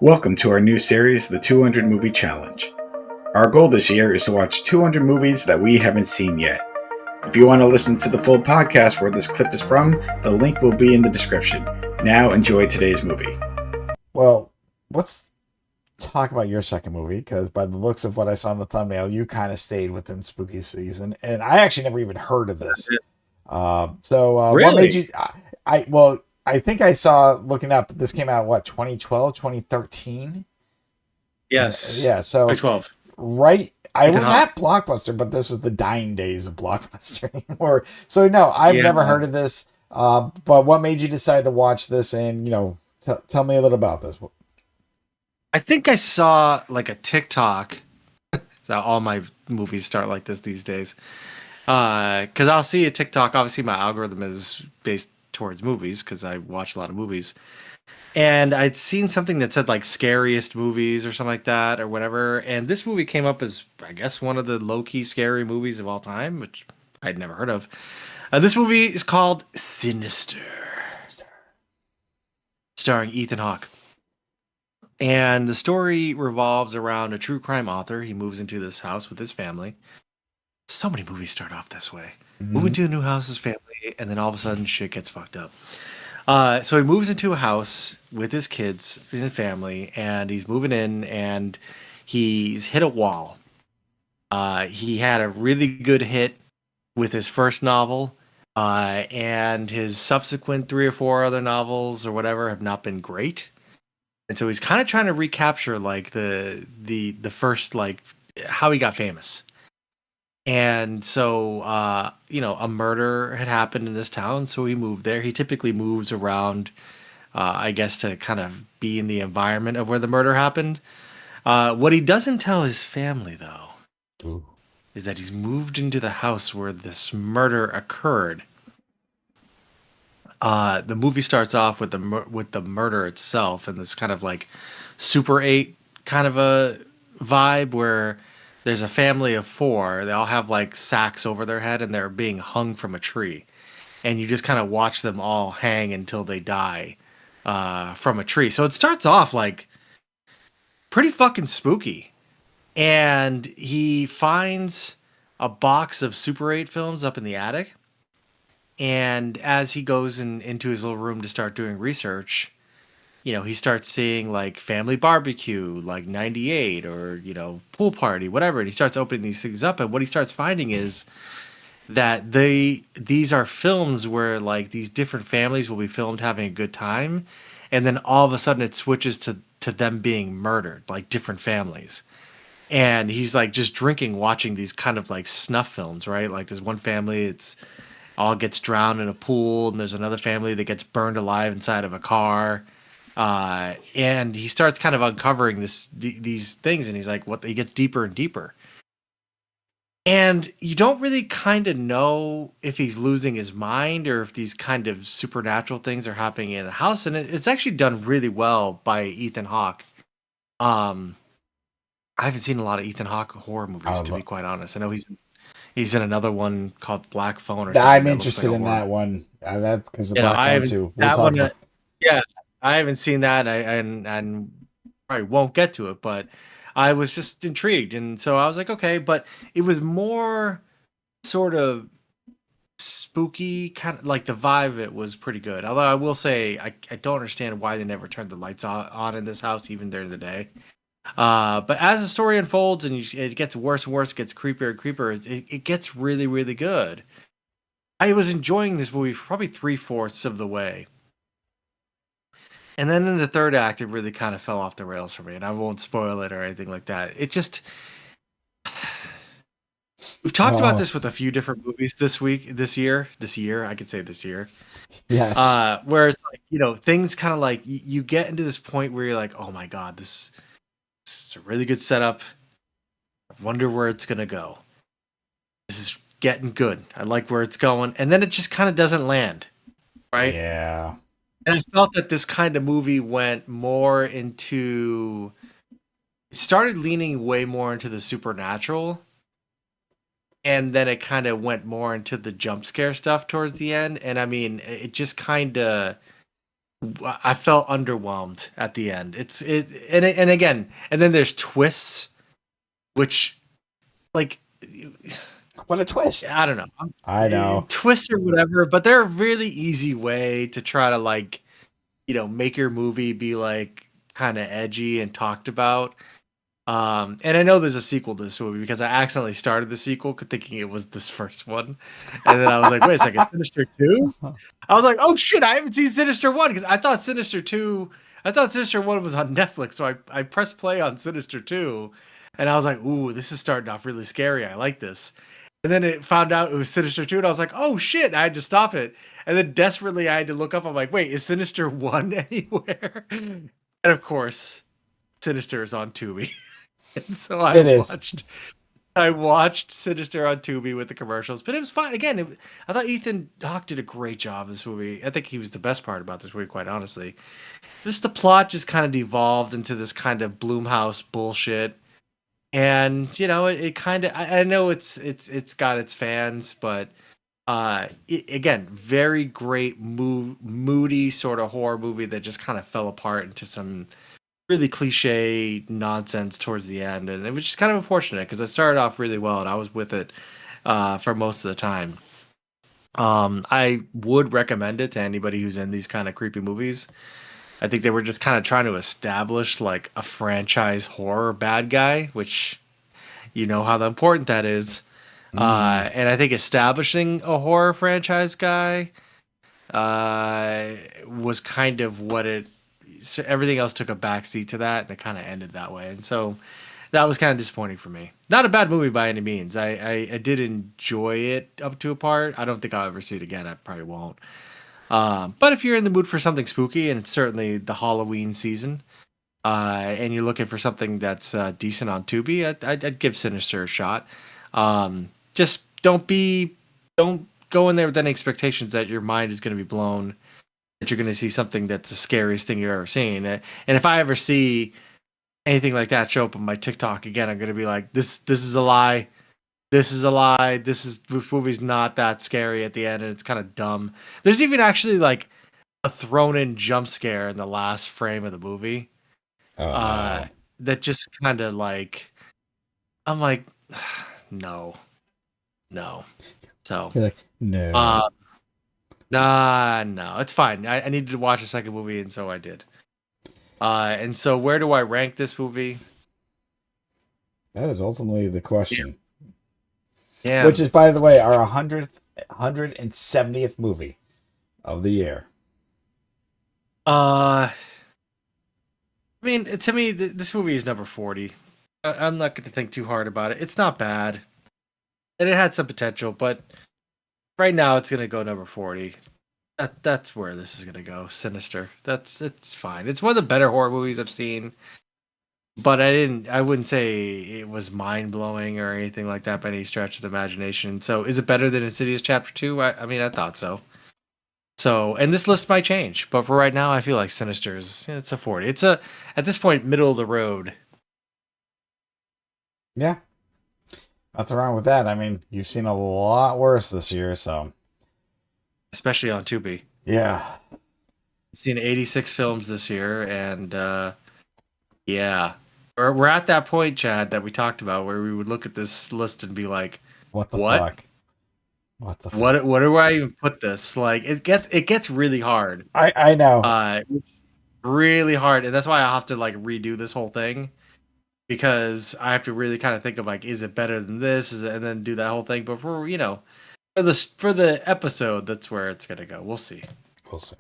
Welcome to our new series, the 200 Movie Challenge. Our goal this year is to watch 200 movies that we haven't seen yet. If you want to listen to the full podcast where this clip is from, the link will be in the description. Now enjoy today's movie. Well, let's talk about your second movie, because by the looks of what I saw in the thumbnail, you kind of stayed within spooky season, and I actually never even heard of this. What made Really? you? I think I saw looking up. This came out 2012, 2013. Yes. Yeah. So 12. right, I Ethan was Hawke. at Blockbuster, but this was the dying days of Blockbuster anymore. So no, I've Yeah. never heard of this. But what made you decide to watch this? And tell me a little about this. I think I saw like a TikTok. All my movies start like this these days. Because I'll see a TikTok. Obviously, my algorithm is based towards movies because I watch a lot of movies. And I'd seen something that said like scariest movies or something like that or whatever. And this movie came up as, I guess, one of the low key scary movies of all time, which I'd never heard of. This movie is called Sinister, starring Ethan Hawke. And the story revolves around a true crime author. He moves into this house with his family. So many movies start off this way. Moving to a new house, his family, and then all of a sudden shit gets fucked up. So he moves into a house with his kids, his family, and he's moving in and he's hit a wall. He had a really good hit with his first novel, and his subsequent 3 or 4 other novels or whatever have not been great. And so he's kind of trying to recapture like the first, like, how he got famous. And so a murder had happened in this town, so he moved there. He typically moves around, I guess, to kind of be in the environment of where the murder happened. What he doesn't tell his family, though, Ooh. is that he's moved into the house where this murder occurred. The movie starts off with the murder itself, and this kind of like Super 8 kind of a vibe where there's a family of 4. They all have like sacks over their head, and they're being hung from a tree, and you just kind of watch them all hang until they die from a tree. So it starts off like pretty fucking spooky, and he finds a box of Super 8 films up in the attic. And as he goes into his little room to start doing research, he starts seeing like Family Barbecue, like 98, or, Pool Party, whatever. And he starts opening these things up. And what he starts finding is that these are films where like these different families will be filmed having a good time. And then all of a sudden it switches to them being murdered, like different families. And he's like just drinking, watching these kind of like snuff films, right? Like there's one family, it's all gets drowned in a pool, and there's another family that gets burned alive inside of a car. And he starts kind of uncovering these things, and he's like, he gets deeper and deeper. And you don't really kind of know if he's losing his mind or if these kind of supernatural things are happening in the house. And it's actually done really well by Ethan Hawke. I haven't seen a lot of Ethan Hawke horror movies, to be quite honest. I know he's in another one called Black Phone or something. I'm that looks interested like a in horror. that one. That's because the You know, Black I Phone haven't too. We'll that talk one. about. Yeah, I haven't seen that, and probably won't get to it. But I was just intrigued, and so I was like, okay. But it was more sort of spooky, kind of like the vibe of it was pretty good. Although I will say, I don't understand why they never turned the lights on in this house, even during the day. But as the story unfolds and it gets worse and worse, it gets creepier and creepier, it gets really, really good. I was enjoying this movie for probably 3/4 of the way. And then in the third act, it really kind of fell off the rails for me. And I won't spoil it or anything like that. It just. We've talked about Oh, this with a few different movies this year, I could say this year. yes. Where it's like, things kind of like you get into this point where you're like, oh my God, this is a really good setup. I wonder where it's going to go. This is getting good. I like where it's going. And then it just kind of doesn't land. Right. Yeah. And I felt that this kind of movie went more into. It started leaning way more into the supernatural. And then it kind of went more into the jump scare stuff towards the end. And I mean, it just kind of. I felt underwhelmed at the end. And again, and then there's twists, which like What a twist! I don't know, I know. twists or whatever, but they're a really easy way to try to like make your movie be like kind of edgy and talked about. And I know there's a sequel to this movie because I accidentally started the sequel thinking it was this first one, and then I was like, wait a second, Sinister 2? I was like, oh shit, I haven't seen Sinister 1 because I thought Sinister 1 was on Netflix, so I pressed play on Sinister 2, and I was like, ooh, this is starting off really scary. I like this. And then it found out it was Sinister 2, and I was like, oh shit, I had to stop it. And then desperately I had to look up. I'm like, wait, is Sinister 1 anywhere? And of course, Sinister is on Tubi. And so I watched Sinister on Tubi with the commercials, but it was fine. Again, I thought Ethan Hawke did a great job in this movie. I think he was the best part about this movie, quite honestly. The plot just kind of devolved into this kind of Bloomhouse bullshit, and it kind of. I know it's got its fans, but again, very great moody sort of horror movie that just kind of fell apart into some really cliche nonsense towards the end, and it was just kind of unfortunate because it started off really well and I was with it for most of the time. I would recommend it to anybody who's in these kind of creepy movies. I think they were just kind of trying to establish like a franchise horror bad guy, which how important that is. And I think establishing a horror franchise guy was kind of what it. So everything else took a backseat to that, and it kind of ended that way. And so that was kind of disappointing for me. Not a bad movie by any means. I did enjoy it up to a part. I don't think I'll ever see it again. I probably won't. But if you're in the mood for something spooky, and it's certainly the Halloween season, and you're looking for something that's decent on Tubi, I'd give Sinister a shot. Just don't go in there with any expectations that your mind is going to be blown, that you're going to see something that's the scariest thing you've ever seen. And if I ever see anything like that show up on my TikTok again, I'm going to be like, this is a lie. This is a lie. This movie's not that scary at the end, and it's kind of dumb. There's even actually like a thrown in jump scare in the last frame of the movie. No. That just kind of like, I'm like, no. So You're like, no. No, it's fine. I needed to watch a second movie, and so I did. And so where do I rank this movie? That is ultimately the question. Yeah. Which is, by the way, our 170th movie of the year. I mean, to me, this movie is number 40. I'm not going to think too hard about it. It's not bad, and it had some potential, but right now it's going to go number 40. That's where this is going to go. Sinister. It's fine. It's one of the better horror movies I've seen. But I wouldn't say it was mind blowing or anything like that by any stretch of the imagination. So is it better than Insidious Chapter 2? I mean, I thought so. So, and this list might change, but for right now, I feel like Sinister it's a 40. It's at this point, middle of the road. Yeah. Nothing wrong with that. I mean, you've seen a lot worse this year, so. Especially on Tubi. Yeah. I've seen 86 films this year, and yeah. We're at that point, Chad, that we talked about where we would look at this list and be like, What the fuck? What the fuck? What do I even put this? Like it gets really hard. I know. Really hard. And that's why I have to like redo this whole thing. Because I have to really kind of think of like, is it better than this? And then do that whole thing. But for the episode, that's where it's gonna go. We'll see. We'll see.